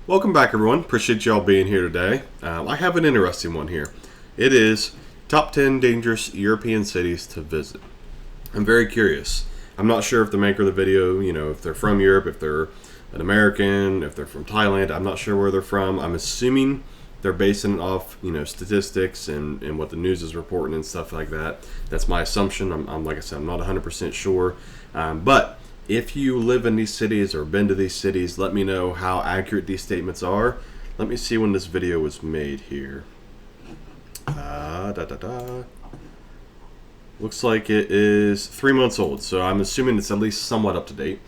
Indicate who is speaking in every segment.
Speaker 1: Welcome back, everyone. Appreciate y'all being here today. I have an interesting one here. It is top 10 dangerous European cities to visit. I'm very curious. I'm not sure if the maker of the video, if they're from Europe, if they're an American, if they're from Thailand. I'm not sure where they're from. I'm assuming they're basing it off, statistics and what the news is reporting and stuff like that. That's my assumption. I'm like I said, I'm not 100% sure. But if you live in these cities or been to these cities, let me know how accurate these statements are. Let me see when this video was made here. Looks like it is 3 months old, so I'm assuming it's at least somewhat up to date.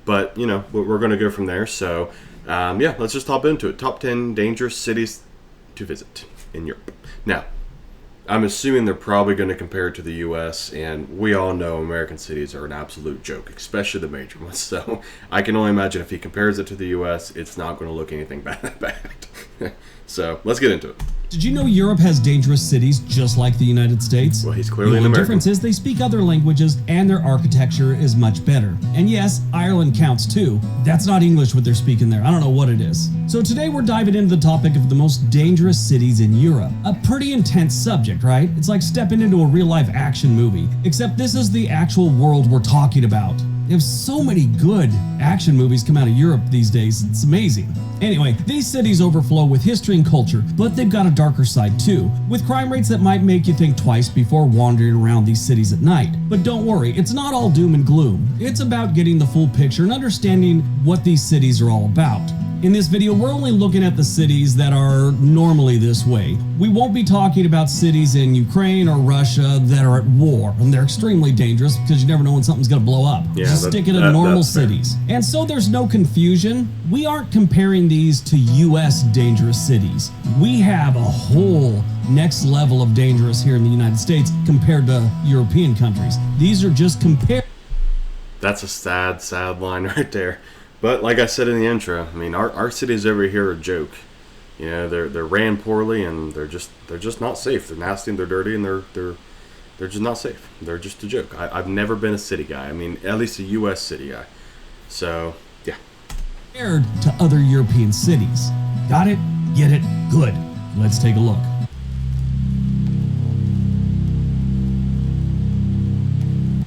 Speaker 1: But, we're going to go from there. So, let's just hop into it. Top 10 dangerous cities to visit in Europe. Now, I'm assuming they're probably going to compare it to the U.S., and we all know American cities are an absolute joke, especially the major ones. So I can only imagine if he compares it to the U.S., it's not going to look anything bad. So let's get into it.
Speaker 2: Did you know Europe has dangerous cities just like the United States?
Speaker 1: Well, he's clearly
Speaker 2: the
Speaker 1: an
Speaker 2: only
Speaker 1: American.
Speaker 2: difference is they speak other languages and their architecture is much better. And yes, Ireland counts too. That's not English what they're speaking there. I don't know what it is. So today we're diving into the topic of the most dangerous cities in Europe. A pretty intense subject, right? It's like stepping into a real-life action movie, except this is the actual world we're talking about. They have so many good action movies come out of Europe these days. It's amazing. Anyway, these cities overflow with history and culture, but they've got a darker side too, with crime rates that might make you think twice before wandering around these cities at night. But don't worry, it's not all doom and gloom. It's about getting the full picture and understanding what these cities are all about. In this video, we're only looking at the cities that are normally this way. We won't be talking about cities in Ukraine or Russia that are at war, and they're extremely dangerous because you never know when something's going to blow up.
Speaker 1: Yeah,
Speaker 2: Just stick it in normal cities. And so there's no confusion. We aren't comparing these to U.S. dangerous cities. We have a whole next level of dangerous here in the United States compared to European countries. These are just compared.
Speaker 1: That's a sad line right there. But like I said in the intro, I mean, our cities over here are a joke. They're ran poorly and they're just not safe. They're nasty and they're dirty and they're just not safe. They're just a joke. I've never been a city guy. I mean, at least a U.S. city guy. So yeah.
Speaker 2: Compared to other European cities. Got it? Get it? Good. Let's take a look.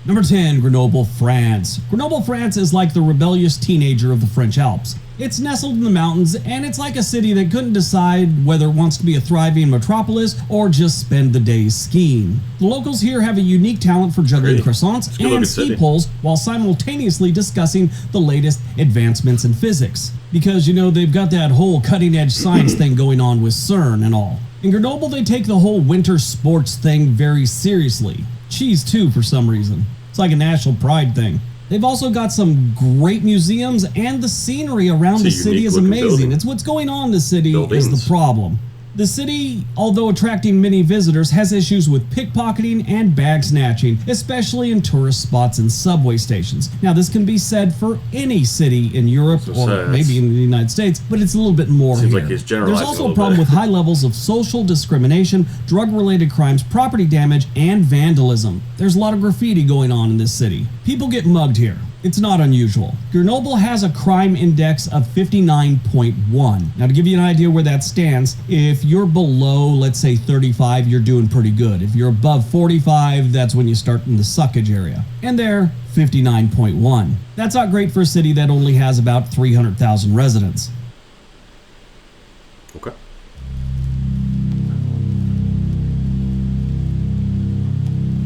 Speaker 2: Number 10, Grenoble, France. Grenoble, France is like the rebellious teenager of the French Alps. It's nestled in the mountains, and it's like a city that couldn't decide whether it wants to be a thriving metropolis or just spend the day skiing. The locals here have a unique talent for juggling croissants and ski poles while simultaneously discussing the latest advancements in physics. Because, they've got that whole cutting-edge science thing going on with CERN and all. In Grenoble, they take the whole winter sports thing very seriously. Cheese, too, for some reason. It's like a national pride thing. They've also got some great museums, and the scenery around the city is amazing. It's what's going on in the city is the problem. The city, although attracting many visitors, has issues with pickpocketing and bag snatching, especially in tourist spots and subway stations. Now, this can be said for any city in Europe or maybe in the United States, but it's a little bit more here.
Speaker 1: Like he's generalizing.
Speaker 2: There's also a problem with high levels of social discrimination, drug-related crimes, property damage, and vandalism. There's a lot of graffiti going on in this city. People get mugged here. It's not unusual. Grenoble has a crime index of 59.1. Now, to give you an idea where that stands, if you're below, let's say 35, you're doing pretty good. If you're above 45, that's when you start in the suckage area. And they're 59.1. That's not great for a city that only has about 300,000 residents.
Speaker 1: Okay.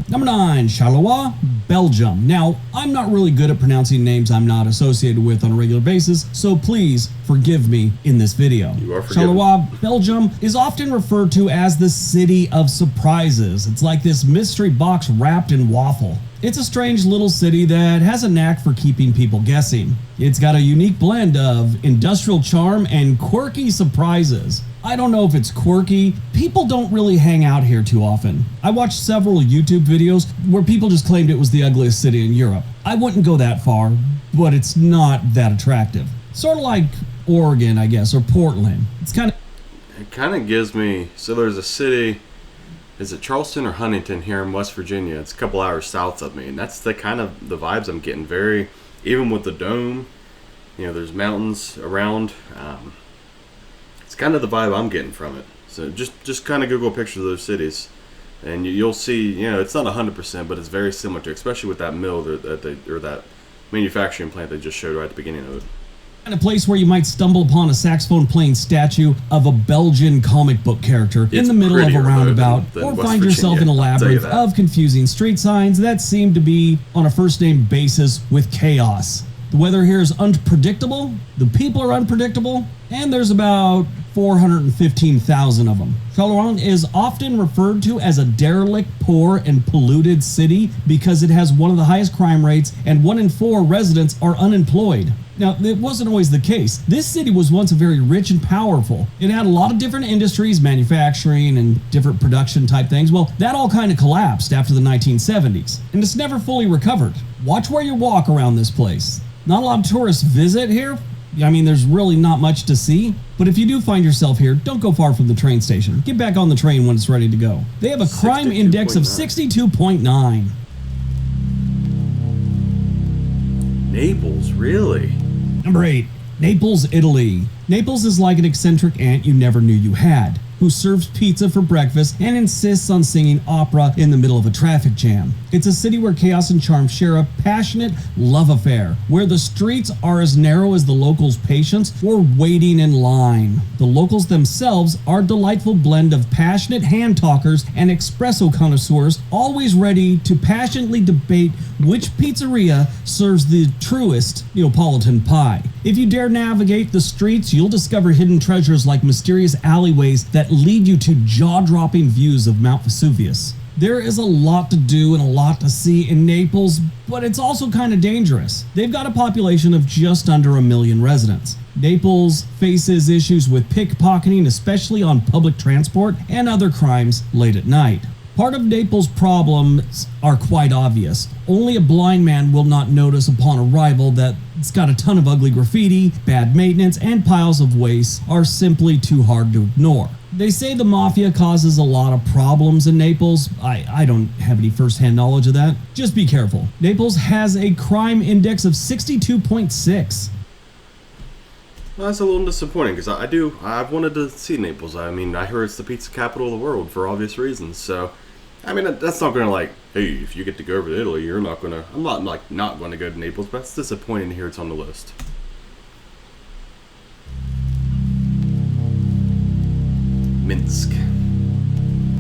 Speaker 2: Number 9, Charleroi, Belgium. Now, I'm not really good at pronouncing names I'm not associated with on a regular basis, so please forgive me in this video.
Speaker 1: You are forgiven.
Speaker 2: Charleroi, Belgium is often referred to as the city of surprises. It's like this mystery box wrapped in waffle. It's a strange little city that has a knack for keeping people guessing. It's got a unique blend of industrial charm and quirky surprises. I don't know if it's quirky. People don't really hang out here too often. I watched several YouTube videos where people just claimed it was the ugliest city in Europe. I wouldn't go that far, but it's not that attractive. Sort of like Oregon, I guess, or Portland.
Speaker 1: It kind of gives me, so there's a city, is it Charleston or Huntington here in West Virginia? It's a couple hours south of me, and that's the kind of the vibes I'm getting. Very, even with the dome, there's mountains around. It's kind of the vibe I'm getting from it. So just kind of Google pictures of those cities, and you'll see, it's not 100%, but it's very similar to, especially with that mill or that manufacturing plant they just showed right at the beginning of it.
Speaker 2: And a place where you might stumble upon a saxophone-playing statue of a Belgian comic book character in the middle of a roundabout, or find yourself in a labyrinth of confusing street signs that seem to be on a first-name basis with chaos. The weather here is unpredictable, the people are unpredictable, and there's about 415,000 of them. Charleroi is often referred to as a derelict, poor, and polluted city because it has one of the highest crime rates and 1 in 4 residents are unemployed. Now, it wasn't always the case. This city was once very rich and powerful. It had a lot of different industries, manufacturing and different production type things. Well, that all kind of collapsed after the 1970s, and it's never fully recovered. Watch where you walk around this place. Not a lot of tourists visit here. I mean, there's really not much to see. But if you do find yourself here, don't go far from the train station. Get back on the train when it's ready to go. They have a crime index of 62.9.
Speaker 1: Naples, really?
Speaker 2: Number 8. Naples, Italy. Naples is like an eccentric aunt you never knew you had, who serves pizza for breakfast and insists on singing opera in the middle of a traffic jam. It's a city where chaos and charm share a passionate love affair, where the streets are as narrow as the locals' patience or waiting in line. The locals themselves are a delightful blend of passionate hand talkers and espresso connoisseurs, always ready to passionately debate which pizzeria serves the truest Neapolitan pie. If you dare navigate the streets, you'll discover hidden treasures like mysterious alleyways that lead you to jaw-dropping views of Mount Vesuvius. There is a lot to do and a lot to see in Naples, but it's also kind of dangerous. They've got a population of just under 1 million residents. Naples faces issues with pickpocketing, especially on public transport, and other crimes late at night. Part of Naples' problems are quite obvious. Only a blind man will not notice upon arrival that it's got a ton of ugly graffiti, bad maintenance, and piles of waste are simply too hard to ignore. They say the mafia causes a lot of problems in Naples. I don't have any first-hand knowledge of that. Just be careful. Naples has a crime index of 62.6.
Speaker 1: Well, that's a little disappointing because I've wanted to see Naples. I mean, I hear it's the pizza capital of the world for obvious reasons. So, I mean, that's not going to hey, if you get to go over to Italy, you're not going to, I'm not going to go to Naples, but it's disappointing to hear it's on the list. Minsk.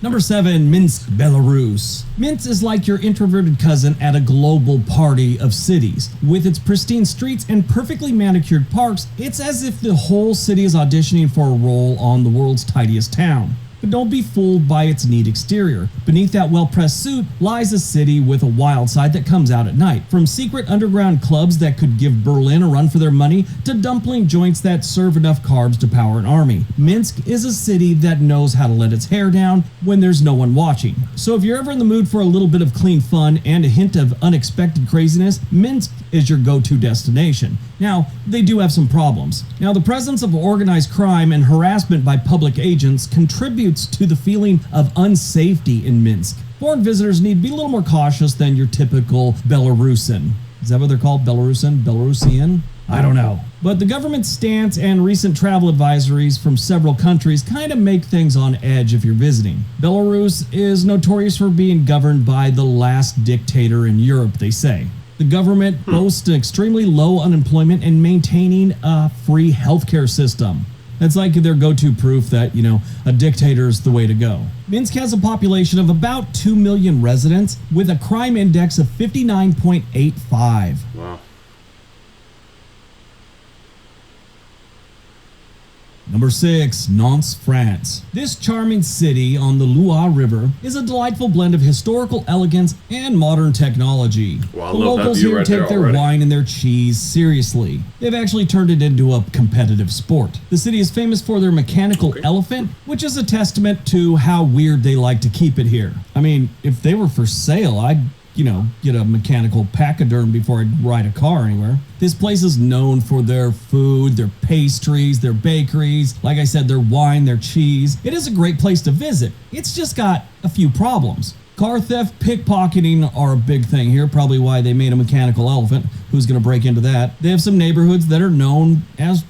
Speaker 2: Number 7, Minsk, Belarus. Minsk is like your introverted cousin at a global party of cities. With its pristine streets and perfectly manicured parks, it's as if the whole city is auditioning for a role on the world's tidiest town. But don't be fooled by its neat exterior. Beneath that well-pressed suit lies a city with a wild side that comes out at night. From secret underground clubs that could give Berlin a run for their money to dumpling joints that serve enough carbs to power an army. Minsk is a city that knows how to let its hair down when there's no one watching. So if you're ever in the mood for a little bit of clean fun and a hint of unexpected craziness, Minsk is your go-to destination. Now, they do have some problems. Now, the presence of organized crime and harassment by public agents contributes to the feeling of unsafety in Minsk. Foreign visitors need to be a little more cautious than your typical Belarusian. Is that what they're called? Belarusian? I don't know. But the government's stance and recent travel advisories from several countries kind of make things on edge if you're visiting. Belarus is notorious for being governed by the last dictator in Europe, they say. The government boasts an extremely low unemployment and maintaining a free healthcare system. That's like their go-to proof that, a dictator is the way to go. Minsk has a population of about 2 million residents with a crime index of 59.85.
Speaker 1: Wow.
Speaker 2: Number 6, Nantes, France. This charming city on the Loire River is a delightful blend of historical elegance and modern technology.
Speaker 1: Well,
Speaker 2: the locals here take their wine and their cheese seriously. They've actually turned it into a competitive sport. The city is famous for their mechanical elephant, which is a testament to how weird they like to keep it here. I mean, if they were for sale, I'd get a mechanical pachyderm before I ride a car anywhere. This place is known for their food, their pastries, their bakeries, like I said, their wine, their cheese. It is a great place to visit. It's just got a few problems. Car theft, pickpocketing are a big thing here, probably why they made a mechanical elephant. Who's going to break into that? They have some neighborhoods that are known as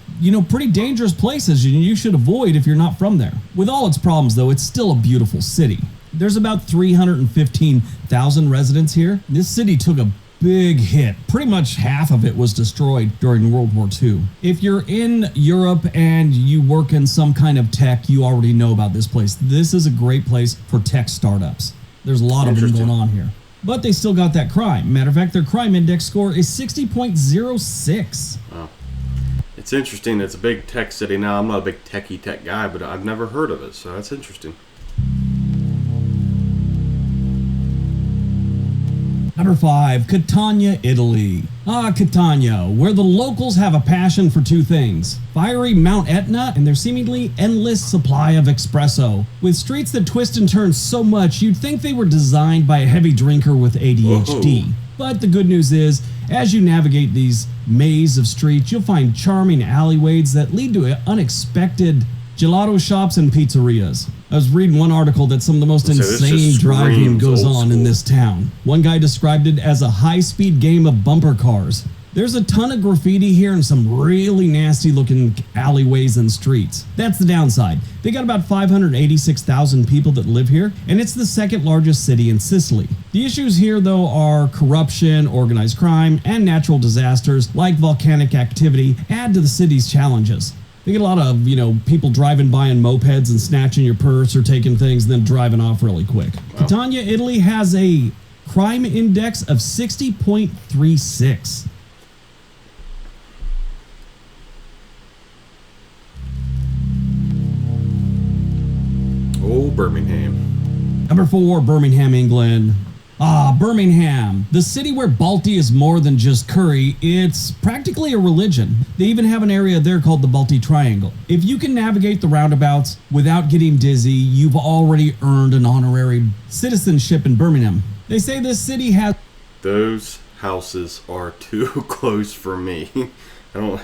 Speaker 2: pretty dangerous places you should avoid if you're not from there. With all its problems, though, it's still a beautiful city. There's about 315,000 residents here. This city took a big hit. Pretty much half of it was destroyed during World War II. If you're in Europe and you work in some kind of tech, you already know about this place. This is a great place for tech startups. There's a lot of them going on here. But they still got that crime. Matter of fact, their crime index score is 60.06.
Speaker 1: Wow. It's interesting. It's a big tech city. Now, I'm not a big techie tech guy, but I've never heard of it, so that's interesting.
Speaker 2: Number 5, Catania, Italy. Catania, where the locals have a passion for two things: fiery Mount Etna and their seemingly endless supply of espresso. With streets that twist and turn so much, you'd think they were designed by a heavy drinker with ADHD. Whoa. But the good news is, as you navigate these maze of streets, you'll find charming alleyways that lead to unexpected gelato shops and pizzerias. I was reading one article that some of the most insane driving goes on in this town. One guy described it as a high-speed game of bumper cars. There's a ton of graffiti here and some really nasty-looking alleyways and streets. That's the downside. They got about 586,000 people that live here, and it's the second largest city in Sicily. The issues here, though, are corruption, organized crime, and natural disasters like volcanic activity add to the city's challenges. They get a lot of, people driving by in mopeds and snatching your purse or taking things, then driving off really quick. Wow. Catania, Italy has a crime index of 60.36.
Speaker 1: Oh, Birmingham.
Speaker 2: Number 4, Birmingham, England. Birmingham, the city where Balti is more than just curry. It's practically a religion. They even have an area there called the Balti Triangle. If you can navigate the roundabouts without getting dizzy, you've already earned an honorary citizenship in Birmingham. They say this city has...
Speaker 1: Those houses are too close for me. I don't...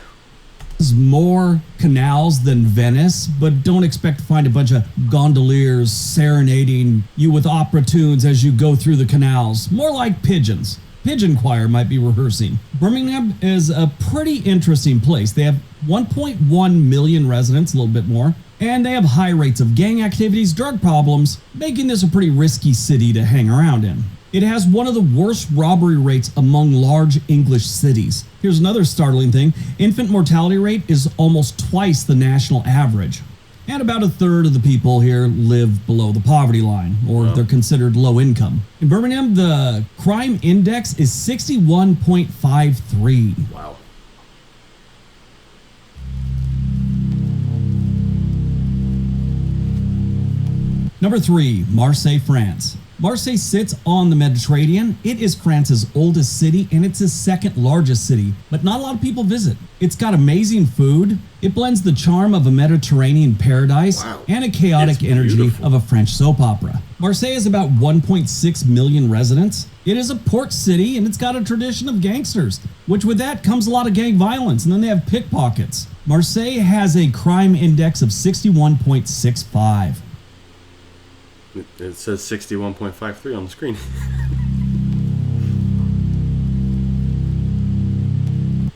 Speaker 2: more canals than Venice, but don't expect to find a bunch of gondoliers serenading you with opera tunes as you go through the canals. More like pigeons. Pigeon choir might be rehearsing. Birmingham is a pretty interesting place. They have 1.1 million residents, a little bit more, and they have high rates of gang activities, drug problems, making this a pretty risky city to hang around in. It has one of the worst robbery rates among large English cities. Here's another startling thing. Infant mortality rate is almost twice the national average. And about a third of the people here live below the poverty line, or they're considered low income. In Birmingham, the crime index is 61.53.
Speaker 1: Wow.
Speaker 2: Number 3, Marseille, France. Marseille sits on the Mediterranean. It is France's oldest city, and it's the second largest city, but not a lot of people visit. It's got amazing food. It blends the charm of a Mediterranean paradise and a chaotic energy of a French soap opera. Marseille has about 1.6 million residents. It is a port city, and it's got a tradition of gangsters, which with that comes a lot of gang violence, and then they have pickpockets. Marseille has a crime index of 61.65.
Speaker 1: It says 61.53 on the screen.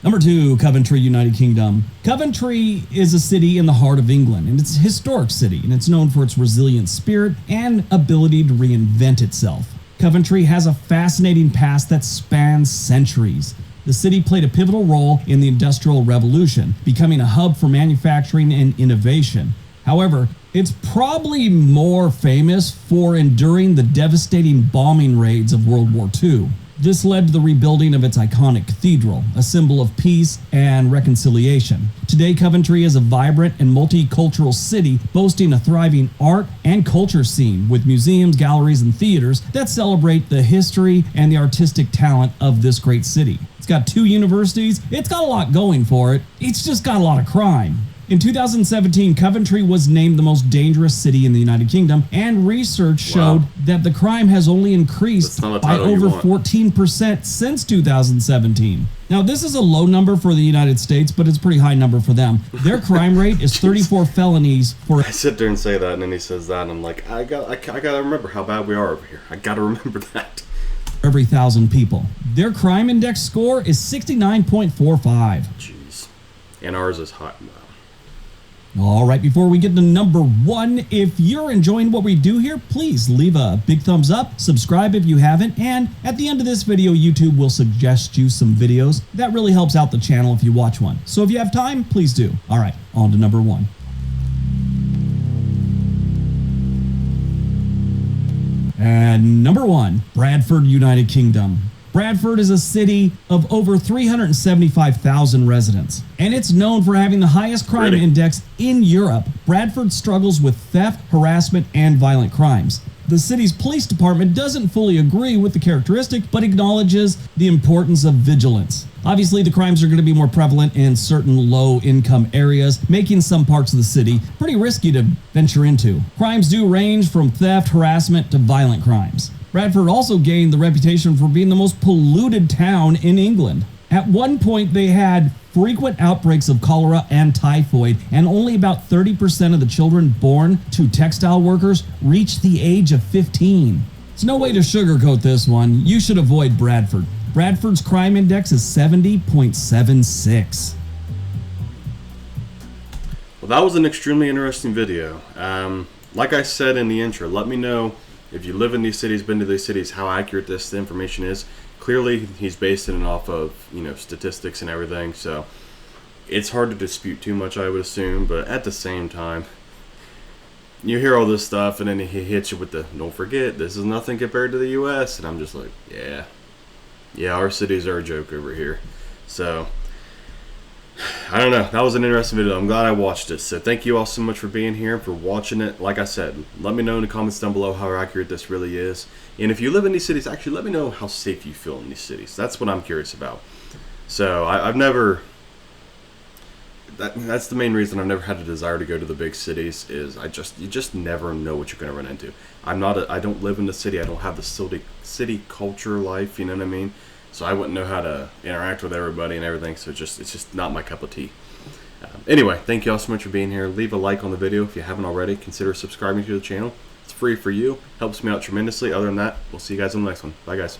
Speaker 2: Number 2, Coventry, United Kingdom. Coventry is a city in the heart of England, and it's a historic city, and it's known for its resilient spirit and ability to reinvent itself. Coventry has a fascinating past that spans centuries. The city played a pivotal role in the Industrial Revolution, becoming a hub for manufacturing and innovation. However, it's probably more famous for enduring the devastating bombing raids of World War II. This led to the rebuilding of its iconic cathedral, a symbol of peace and reconciliation. Today, Coventry is a vibrant and multicultural city boasting a thriving art and culture scene with museums, galleries, and theaters that celebrate the history and the artistic talent of this great city. It's got 2 universities. It's got a lot going for it. It's just got a lot of crime. In 2017, Coventry was named the most dangerous city in the United Kingdom, and research showed that the crime has only increased by over 14% since 2017. Now, this is a low number for the United States, but it's a pretty high number for them. Their crime rate is 34 felonies for...
Speaker 1: I sit there and say that, and then he says that, and I'm like, I gotta remember how bad we are over here. I gotta remember that.
Speaker 2: Every 1,000 people. Their crime index score is 69.45.
Speaker 1: Jeez. and ours is high.
Speaker 2: All right, before we get to number 1, if you're enjoying what we do here, please leave a big thumbs up, subscribe if you haven't, and at the end of this video, YouTube will suggest you some videos. That really helps out the channel if you watch one. So if you have time, please do. All right, on to number 1. And number 1, Bradford, United Kingdom. Bradford is a city of over 375,000 residents, and it's known for having the highest crime index in Europe. Bradford struggles with theft, harassment, and violent crimes. The city's police department doesn't fully agree with the characteristic, but acknowledges the importance of vigilance. Obviously, the crimes are going to be more prevalent in certain low-income areas, making some parts of the city pretty risky to venture into. Crimes do range from theft, harassment, to violent crimes. Bradford also gained the reputation for being the most polluted town in England. At one point, they had frequent outbreaks of cholera and typhoid, and only about 30% of the children born to textile workers reached the age of 15. There's no way to sugarcoat this one. You should avoid Bradford. Bradford's crime index is 70.76.
Speaker 1: Well, that was an extremely interesting video. Like I said in the intro, let me know if you live in these cities, been to these cities, how accurate this information is. Clearly, he's basing it off of, statistics and everything, so it's hard to dispute too much, I would assume, but at the same time, you hear all this stuff, and then he hits you with the, don't forget, this is nothing compared to the U.S., and I'm just like, yeah, our cities are a joke over here. So, I don't know. That was an interesting video. I'm glad I watched it. So thank you all so much for being here, for watching it. Like I said, let me know in the comments down below how accurate this really is. And if you live in these cities, actually let me know how safe you feel in these cities. That's what I'm curious about. So I've never... That's the main reason I've never had a desire to go to the big cities, is you just never know what you're going to run into. I don't live in the city. I don't have the city culture life, you know what I mean? So I wouldn't know how to interact with everybody and everything, so it's just not my cup of tea. Anyway, thank you all so much for being here. Leave a like on the video if you haven't already. Consider subscribing to the channel. It's free for you. Helps me out tremendously. Other than that, we'll see you guys on the next one. Bye, guys.